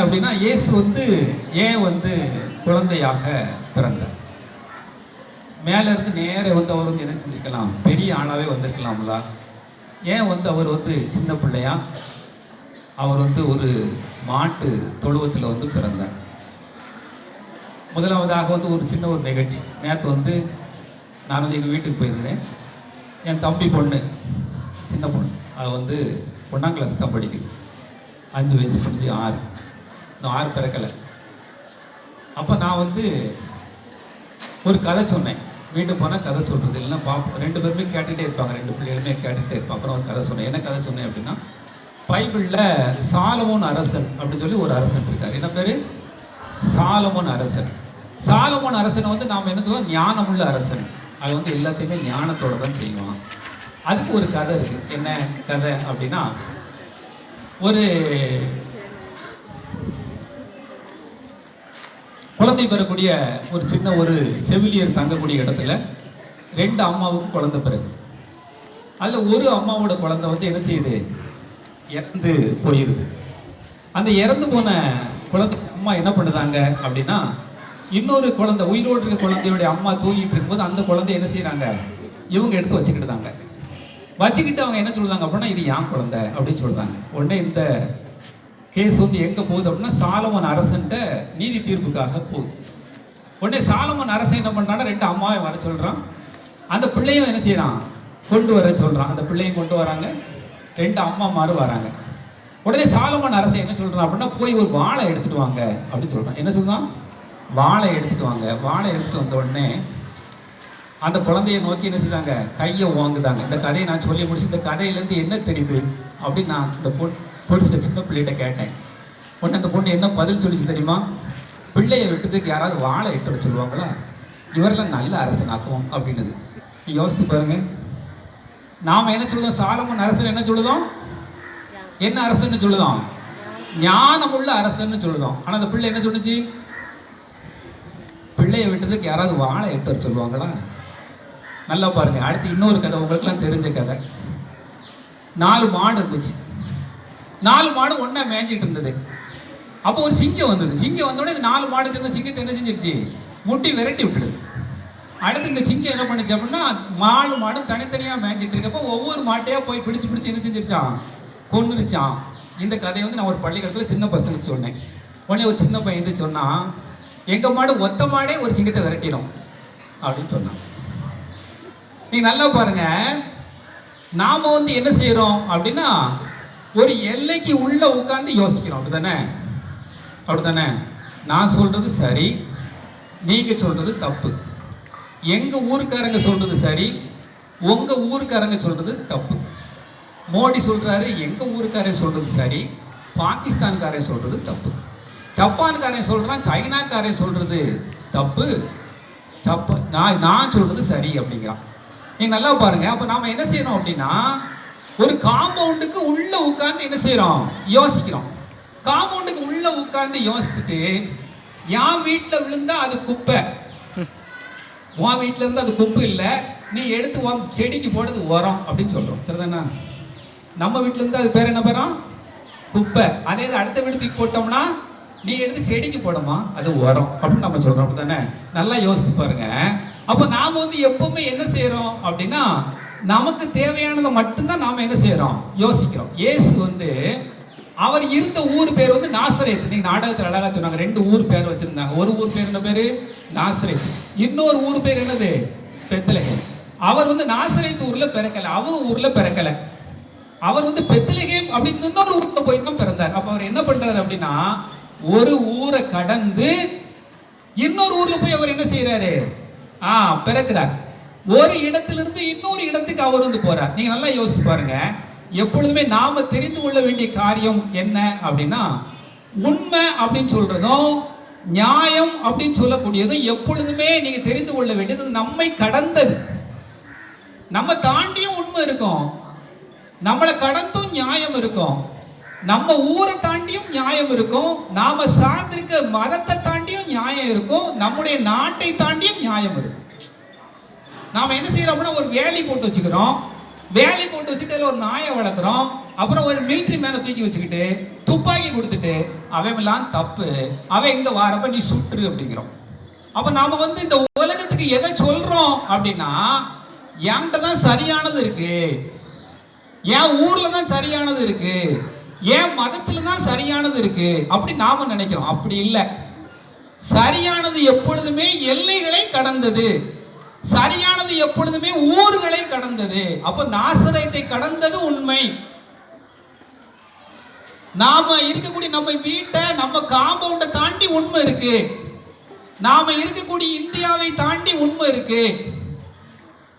அப்படின்னா இயேசு ஏன் குழந்தையாக பிறந்தார்? மேல இருந்து நேர அவர் என்ன செஞ்சிருக்கலாம், பெரிய ஆளாவே வந்திருக்கலாம்ல. ஏன் அவர் சின்ன பிள்ளையா அவர் ஒரு மாட்டு தொழுவத்தில் பிறந்தார். முதலாவதாக ஒரு சின்ன ஒரு நிகழ்ச்சி. நேற்று நான் எங்கள் வீட்டுக்கு போயிருந்தேன். என் தம்பி பொண்ணு, சின்ன பொண்ணு, அது 1ஆம் கிளாஸ் தான் படிக்குது. 5 வயசு முடிஞ்சு 6, இன்னும் 6 பிறக்கலை. அப்போ நான் ஒரு கதை சொன்னேன். வீட்டுக்கு போனால் கதை சொல்கிறது இல்லைன்னா பார்ப்போம். 2 பேருமே கேட்டுகிட்டே இருப்பாங்க, 2 பிள்ளைகளுமே கேட்டுகிட்டே இருப்பாங்க. அப்புறம் ஒரு கதை சொன்னேன். என்ன கதை சொன்னேன் அப்படின்னா, பைபிளில் சாலமோன் அரசன் அப்படின்னு சொல்லி ஒரு அரசன் இருக்கார். என்ன பேர்? சாலமோன் அரசன். சாலமோன் அரசனை நாம் என்ன சொல்லுவோம், ஞானமுள்ள அரசன். அது எல்லாத்தையுமே ஞானத்தோடு தான் செய்வான். அதுக்கு ஒரு கதை இருக்குது. என்ன கதை அப்படின்னா, ஒரு குழந்தை பெறக்கூடிய ஒரு சின்ன ஒரு செவிலியர் தங்கக்கூடிய இடத்துல 2 அம்மாவுக்கு குழந்தை பிறகு. அதில் ஒரு அம்மாவோட குழந்தை என்ன செய்யுது, இறந்து போயிடுது. அந்த இறந்து போன குழந்தை அம்மா என்ன பண்ணுதாங்க அப்படின்னா, இன்னொரு குழந்தை, உயிரோடு இருக்க குழந்தையுடைய அம்மா தூங்கிட்டு இருக்கும்போது அந்த குழந்தை என்ன செய்யறாங்க, இவங்க எடுத்து வச்சுக்கிட்டுதாங்க. வச்சுக்கிட்டு அவங்க என்ன சொல்றாங்க அப்படின்னா, இது என் குழந்தை அப்படின்னு சொல்றாங்க. உடனே இந்த கேஸ் எங்கே போகுது அப்படின்னா, சாலமோன் அரசன்ட்ட நீதி தீர்ப்புக்காக போகுது. உடனே சாலமோன் அரசன் என்ன பண்ணுறான்னா, 2 அம்மாவை வர சொல்கிறான். அந்த பிள்ளையும் என்ன செய்யறான், கொண்டு வர சொல்கிறான். அந்த பிள்ளையும் கொண்டு வராங்க, 2 அம்மாமாரும் வராங்க. உடனே சாலமோன் அரசன் என்ன சொல்கிறான் அப்படின்னா, போய் ஒரு வாழை எடுத்துகிட்டு வாங்க அப்படின்னு சொல்கிறான். என்ன சொல்கிறான், வாழை எடுத்துகிட்டு வாங்க. வாழை எடுத்துகிட்டு வந்த உடனே அந்த குழந்தைய நோக்கி என்ன செய்தாங்க, கையை வாங்குதாங்க. இந்த கதையை நான் சொல்லி முடிச்சு, இந்த கதையிலேருந்து என்ன தெரியுது அப்படின்னு நான் இந்த பொடிச்சிட்ட சின்ன பிள்ளைகிட்ட கேட்டேன். உடனே அந்த பொண்ணு என்ன பதில் சொல்லிச்சு தெரியுமா, பிள்ளையை விட்டதுக்கு யாராவது வாழை எட்டு வர சொல்லுவாங்களா, இவரெல்லாம் நல்ல அரசனாக்கும் அப்படின்னது. யோசித்து பாருங்க. நாம் என்ன சொல்லுதோம், சாலமோன் அரசன் என்ன சொல்லுதோம், என்ன அரசன்னு சொல்லுதோம், ஞானமுள்ள அரசன்னு சொல்லுதோம். ஆனால் அந்த பிள்ளை என்ன சொல்லுச்சு, பிள்ளையை விட்டதுக்கு யாராவது வாழை எட்டு வர சொல்லுவாங்களா. நல்லா பாருங்க. அடுத்து இன்னொரு கதை, உங்களுக்குலாம் தெரிஞ்ச கதை. 4 மாடு இருந்துச்சு. 4 மாடு ஒன்றா மேய்ஞ்சிட்டு இருந்தது. அப்போ ஒரு சிங்கம் வந்தது. சிங்கம் வந்தோடனே இந்த 4 மாடு சேர்ந்த சிங்கத்தை என்ன செஞ்சிருச்சு, முட்டி விரட்டி விட்டுடுது. அடுத்து இந்த சிங்கம் என்ன பண்ணுச்சு அப்படின்னா, 4 மாடும் தனித்தனியாக மேய்ஞ்சிட்டு இருக்கப்போ ஒவ்வொரு மாட்டையாக போய் பிடிச்சு என்ன செஞ்சிருச்சான், கொண்டுருச்சான். இந்த கதையை நான் ஒரு பள்ளிக்கூடத்தில் சின்ன பசங்களுக்கு சொன்னேன். உடனே ஒரு சின்ன பையன் வந்து சொன்னான், எங்கள் மாடு ஒத்த மாடே ஒரு சிங்கத்தை விரட்டிடும் அப்படின்னு சொன்னான். நீங்கள் நல்லா பாருங்க. நாம் என்ன செய்கிறோம் அப்படின்னா, ஒரு எல்லைக்கு உள்ள உட்கார்ந்து யோசிக்கிறோம். அப்படிதானே? நான் சொல்றது சரி, நீங்க சொல்றது தப்பு. எங்க ஊருக்காரங்க சொல்றது சரி, உங்க ஊருக்காரங்க சொல்றது தப்பு. மோடி சொல்றாரு, எங்க ஊருக்காரன் சொல்றது சரி, பாகிஸ்தான்காரன் சொல்றது தப்பு. ஜப்பான்காரன் சொல்றான், சைனாக்காரன் சொல்றது தப்பு, நான் சொல்றது சரி அப்படிங்கிறான். நீங்க நல்லா பாருங்க. அப்ப நாம என்ன செய்யணும் அப்படின்னா, ஒரு காம்பவுண்டுக்கு உள்ள உட்கார்ந்து என்ன செய்யறோம், யோசிக்கிறோம். காம்பவுண்டுக்கு உள்ள உட்கார்ந்து யோசிச்சுட்டு, என் வீட்டுல விழுந்தா அது குப்பை, உன் வீட்டுல இருந்து அது குப்பை இல்லை, நீ எடுத்து உன் செடிக்கு போடுறது உரம் அப்படின்னு சொல்றோம். சரிதானா? நம்ம வீட்டுல இருந்து அது பேர் என்ன பேரும், குப்பை. அதே அடுத்த வீட்டுக்கு போட்டோம்னா, நீ எடுத்து செடிக்கு போடுமா, அது உரம் அப்படின்னு நம்ம சொல்றோம். அப்படித்தானே? நல்லா யோசித்து பாருங்க. அப்ப நாம எப்பவுமே என்ன செய்யறோம் அப்படின்னா, நமக்கு தேவையானதை மட்டும்தான் நாம என்ன செய்யறோம், யோசிக்கிறோம். இயேசு அவர் இருந்த ஊர் பேர் நாசரேத். நீங்க நாடகத்தில் அழகா சொன்னாங்க, 2 ஊர் பேர் வச்சிருந்தாங்க. ஒரு ஊர் பேர் என்ன பேரு, நாசரேத். இன்னொரு ஊர் பேர் என்னது, பெத்லகேம். அவர் நாசரேத் ஊர்ல பிறக்கல, அவங்க ஊர்ல பிறக்கல. அவர் பெத்லகேம் அப்படின்னு இன்னொரு ஊர்ல போய் தான் பிறந்தார். அப்ப அவர் என்ன பண்றாரு அப்படின்னா, ஒரு ஊரை கடந்து இன்னொரு ஊர்ல போய் அவர் என்ன செய்யறாரு, பிறக்கிறார். ஒரு இடத்திலிருந்து இன்னொரு இடத்துக்கு அவர் போறார். நீங்க நல்லா யோசிச்சு பாருங்க. எப்பொழுதுமே நாம தெரிந்து கொள்ள வேண்டிய காரியம் என்ன அப்படின்னா, உண்மை அப்படின்னு சொல்றதும் நியாயம் அப்படின்னு சொல்லக்கூடியதும் எப்பொழுதுமே நீங்க தெரிந்து கொள்ள வேண்டியது நம்மை கடந்தது. நம்ம தாண்டியும் உண்மை இருக்கும், நம்மளை கடந்தும் நியாயம் இருக்கும், நம்ம ஊரை தாண்டியும் நியாயம் இருக்கும், நாம சார்ந்திருக்க மதத்தை தாண்டியும் நியாயம் இருக்கும், நம்முடைய நாட்டை தாண்டியும் நியாயம் இருக்கும். நாம என்ன செய்யறோம்னா, ஒரு வேலி போட்டு வச்சுக்கிறோம். வேலை போட்டு வச்சுட்டு அதில் ஒரு நாயை வளர்க்குறோம், அப்புறம் ஒரு மிலிட்ரி மேனை தூக்கி வச்சுக்கிட்டு துப்பாக்கி கொடுத்துட்டு அவன் எல்லாம் தப்பு, அவன் இங்க வாரப்ப நீ சுட்டுரு அப்படிங்கிறோம். அப்ப நாம இந்த உலகத்துக்கு எதை சொல்றோம் அப்படின்னா, என்கிட்ட தான் சரியானது இருக்கு, என் ஊர்ல தான் சரியானது இருக்கு, என் மதத்துல தான் சரியானது இருக்கு அப்படி நாம நினைக்கிறோம். அப்படி இல்லை. சரியானது எப்பொழுதுமே எல்லைகளை கடந்தது, சரியானது எப்பொழுதுமே ஊர்களை கடந்தது. அப்ப நாசரேத்தை கடந்தது உண்மை. நாம இருக்கக்கூடிய நம்ம வீட்டை, நம்ம காம்பவுண்டை தாண்டி உண்மை இருக்கு. நாம இருக்கக்கூடிய இந்தியாவை தாண்டி உண்மை இருக்கு.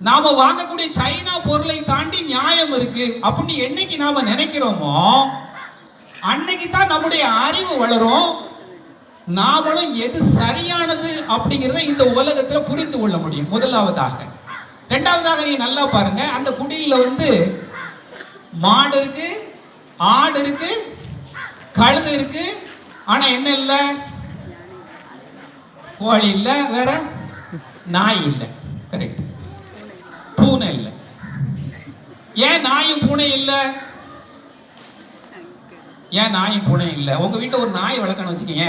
நாம வாங்கக்கூடிய சைனா பொருளை தாண்டி நியாயம் இருக்கு அப்படின்னு என்னைக்கு நாம நினைக்கிறோமோ அன்னைக்கு தான் நம்முடைய அறிவு வளரும். நாமளும் எது சரியானது அப்படிங்கிறத இந்த உலகத்துல புரிந்து கொள்ள முடியும். முதலாவதாக. இரண்டாவதாக நீங்க நல்லா பாருங்க, அந்த குடியில மாடு இருக்கு, ஆடு இருக்கு, கழுது இருக்கு. ஆனா என்ன இல்ல? கோழி இல்ல, வேற நாய் இல்ல. கரெக்ட். பூனை இல்ல. ஏன் நாயும் பூனை இல்ல? ஏன் நாயும் பூனை இல்ல? உங்க வீட்டுல ஒரு நாய் வளர்க்கணும் வச்சுக்கீங்க,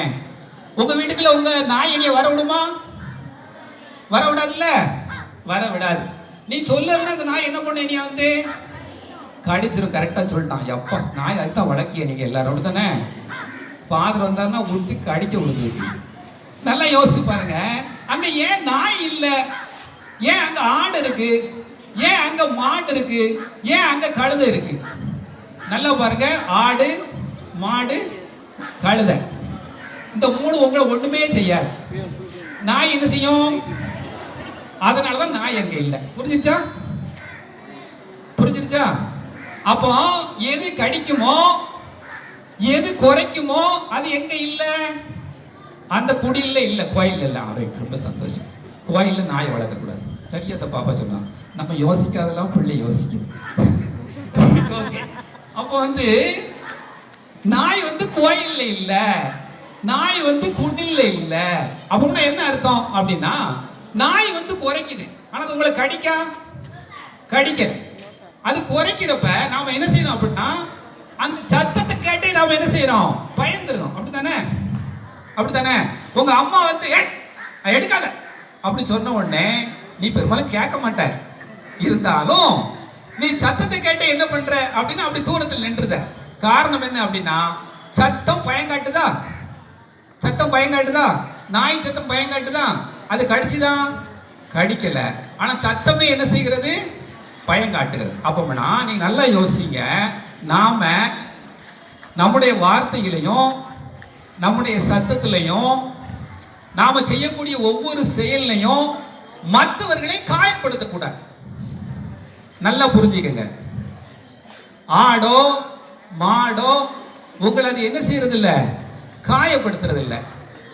உங்க வீட்டுக்குள்ள உங்க நாய் என்னைய வர விடுமா? வர விடாதுல்ல? வர விடாது. நீ சொல்லல, அந்த நாய் என்ன பண்ண, நீ கடிச்சிரும். கரெக்டா சொல்லிட்டான். எப்பா நாய் அதுதான் வளர்க்கிய நீங்க எல்லாரோட தானே. ஃபாதர் வந்தாருன்னா உடிச்சு கடிக்க விடுது. நல்லா யோசித்து பாருங்க, அங்க ஏன் நாய் இல்ல? ஏன் அங்க ஆடு இருக்கு? ஏன் அங்க மாடு இருக்கு? ஏன் அங்க கழுதை இருக்கு? நல்லா பாருங்க, ஆடு, மாடு, கழுதை, இந்த மூணு உங்களை ஒண்ணுமே செய்யாது. நாய் என்ன செய்யும்? அதனாலதான் நாய் அங்க இல்லை. புரிஞ்சிருச்சா? புரிஞ்சிருச்சா? அப்போ எது கடிக்குமோ, எது குறைக்குமோ அது எங்க இல்ல? அந்த குடியில இல்ல, கோயில்ல இல்ல. ரொம்ப சந்தோஷம். கோயில்ல நாய் வளர்க்க கூடாது. சரியா பாப்பா சொன்னா, நம்ம யோசிக்காதெல்லாம் பிள்ளை யோசிக்குது. அப்போ நாய் கோயில்ல இல்ல, நாய் குடில்ல இல்ல. அப்படின்னா என்ன அர்த்தம் அப்படின்னா, நாய் குறைக்குது, ஆனா அது உங்களை கடிக்கல. அது குறைக்கிறப்ப நாம என்ன செய்யணும் அப்படின்னா, அந்த சத்தத்தை கேட்டு நாம என்ன செய்யணும்? பயந்துடணும். அப்படித்தானே? அப்படித்தானே? உங்க அம்மா எடுக்காத அப்படி சொன்ன உடனே நீ பெரும்பாலும் கேட்க மாட்ட. இருந்தாலும் நீ சத்தத்தை கேட்டு என்ன பண்ற அப்படின்னா அப்படி தூரத்தில் நின்றுத. காரணம் என்ன அப்படின்னா, சத்தம் பயங்காட்டுதா? சத்தம் பயங்காட்டுதா? நாய் சத்தம் பயங்காட்டுதா? அது கடிச்சுதான்? கடிக்கல. ஆனா சத்தமே என்ன செய்கிறது? பயங்காட்டுகிறது. அப்போனா நீங்க நல்லா யோசிங்க, நாம நம்முடைய வார்த்தைகளையும் நம்முடைய சத்தத்திலையும் நாம செய்யக்கூடிய ஒவ்வொரு செயலையும் மற்றவர்களை காயப்படுத்தக்கூடாது. நல்லா புரிஞ்சுக்கங்க. ஆடோ மாடோ உங்களை அது என்ன செய்யறது இல்ல? காயப்படுத்துறது இல்ல.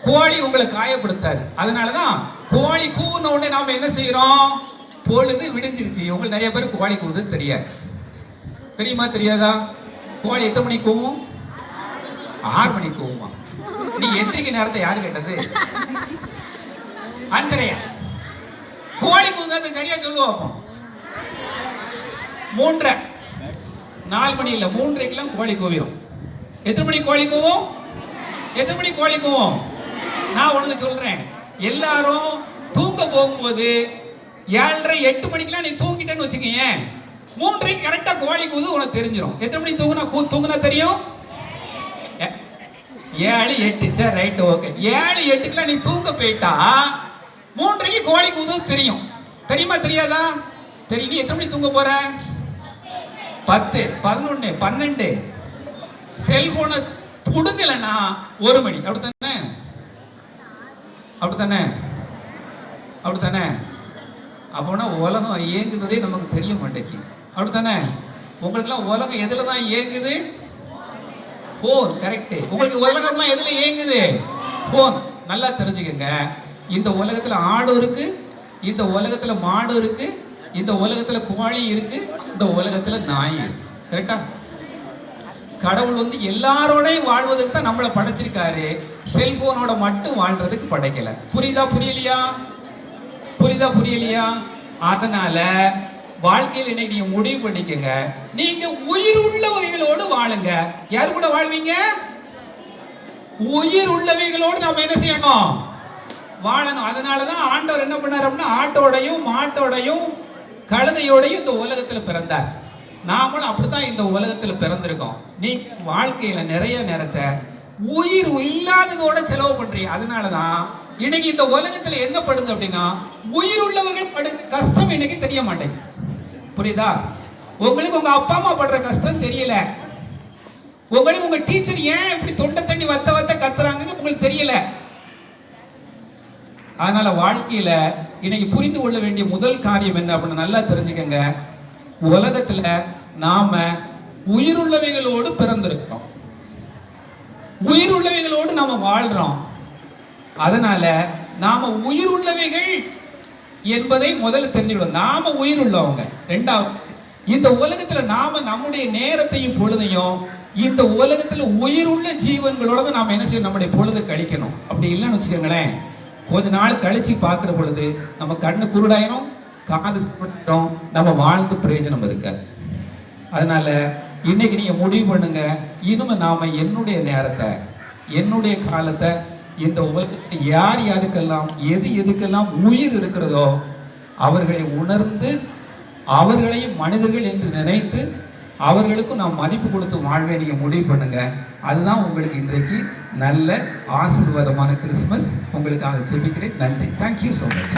கோழி உங்களை காயப்படுத்தாது. அதனாலதான் கோழி கூவுன உடனே நாம என்ன செய்யறோம்? பொழுது விடிஞ்சிருச்சு. உங்களுக்கு நிறைய பேருக்கு கோழி கூவுது தெரியாது. தெரியுமா தெரியாதா? கோழி எத்தனை மணிக்கு கூவும்? 6 மணிக்கு கூவுமா? நீ எந்திரிக்க நேரத்தை யாரு கேட்டது? 5:30. கோழி கூவுது சரியா சொல்லுவோம். 3:30, 4 மணி இல்ல, 3:30 கோழி கூவிரும். எத்தனை மணி கோழி கூவும்? எத்தனை மணி கோழி கூவும்? நான் உனக்கு சொல்றேன், எல்லாரும் தூங்க போகும்போது 7:30, 8 மணிக்கெல்லாம் நீ தூங்கிட்டேன்னு வச்சுக்கீங்க, 3:30 கரெக்டா கோழி கூவுது உனக்கு தெரிஞ்சிடும். எத்தனை மணி தூங்குனா தெரியும்? 7, 8. சரி, ரைட், ஓகே. 7, 8 நீ தூங்க போயிட்டா 3:30 கோழி கூவுது தெரியும். தெரியுமா தெரியாதா? தெரியும். நீ எத்தனை மணி தூங்க போற? 10, 11, 12. செல்போனை புடுங்கலன்னா 1 மணி. அப்படித்தானே? அப்படித்தானே? அப்படித்தானே? அப்போனா உலகம் இயங்குறதே நமக்கு தெரிய மாட்டேங்குது. அப்படித்தானே? உங்களுக்குலாம் உலகம் எதுல தான் இயங்குது? போன். கரெக்ட். உங்களுக்கு உலகம்லாம் எதுல இயங்குது? போன். நல்லா தெரிஞ்சுக்கங்க, இந்த உலகத்துல ஆடு இருக்கு, இந்த உலகத்துல மாடு இருக்கு, இந்த உலகத்துல கோழி இருக்கு, இந்த உலகத்துல நாய் இருக்கு. கரெக்டா? கடவுள் எல்லாரோடையும் வாழ்வதற்கு தான் நம்மளை படைச்சிருக்காரு. செல்போனோட மட்டும் வாழ்றதுக்கு படைக்கல. புரியுதா புரியலையா? புரியுதா புரியலையா? அதனால வாழ்க்கையில் இன்னைக்கு நீங்க முடிவு பண்ணிக்கங்க, நீங்க உயிர் உள்ளவைகளோடு வாழுங்க. யார் கூட வாழ்வீங்க? உயிர் உள்ளவைகளோடு நாம என்ன செய்யணும்? வாழணும். அதனாலதான் ஆண்டவர் என்ன பண்ணார் அப்படின்னா, ஆட்டோடையும் மாட்டோடையும் கழுதையோடையும் இந்த உலகத்துல பிறந்தார். நாமளும் அப்படித்தான் இந்த உலகத்துல பிறந்திருக்கோம். நீ வாழ்க்கையில நிறைய நேரத்தை உயிர் இல்லாததோட செலவு பண்றீங்க. அதனாலதான் இன்னைக்கு இந்த உலகத்துல என்ன படுது அப்படின்னா, உயிர் உள்ளவர்கள் படு கஷ்டம் இன்னைக்கு தெரிய மாட்டேங்குது. புரியுதா? உங்களுக்கு உங்க அப்பா அம்மா படுற கஷ்டம் தெரியல. உங்களுக்கு உங்க டீச்சர் ஏன் இப்படி தொண்டை தண்ணி வத்த வத்த கத்துறாங்க உங்களுக்கு தெரியல. அதனால வாழ்க்கையில இன்னைக்கு புரிந்து கொள்ள வேண்டிய முதல் காரியம் என்ன அப்படின்னு நல்லா தெரிஞ்சுக்கங்க. உலகத்துல நாம உயிருள்ளவைகளோடு பிறந்திருக்கோம், உயிருள்ளவைகளோடு நாம வாழ்றோம். அதனால நாம உயிருள்ளவைகள் என்பதை முதல்ல தெரிஞ்சுக்கணும். நாம உயிர் உள்ளவங்க. ரெண்டாவது, இந்த உலகத்துல நாம நம்முடைய நேரத்தையும் பொழுதையும் இந்த உலகத்துல உயிருள்ள ஜீவன்களோட தான் நாம என்ன செய்யணும்? நம்முடைய பொழுது கழிக்கணும். அப்படி இல்லைன்னு வச்சுக்கோங்களேன், கொஞ்ச நாள் கழிச்சு பார்க்குற பொழுது நம்ம கண்ணு குருடாயிரும், காது சுற்றும், நம்ம வாழ்ந்து பிரயோஜனம் இருக்காது. அதனால இன்னைக்கு நீங்க முடிவு பண்ணுங்க, இனிமே நாம என்னுடைய நேரத்தை என்னுடைய காலத்தை இந்த உலகத்தில் யார் யாருக்கெல்லாம் எதுக்கெல்லாம் உயிர் இருக்கிறதோ அவர்களை உணர்ந்து அவர்களையும் மனிதர்கள் என்று நினைத்து அவர்களுக்கும் நாம் மதிப்பு கொடுத்து வாழ்வை நீங்க முடிவு பண்ணுங்க. அதுதான் உங்களுக்கு இன்றைக்கு நல்ல ஆசீர்வாதமான கிறிஸ்துமஸ். உங்களுக்காக ஜெபிக்கிறேன். நன்றி. Thank you so much.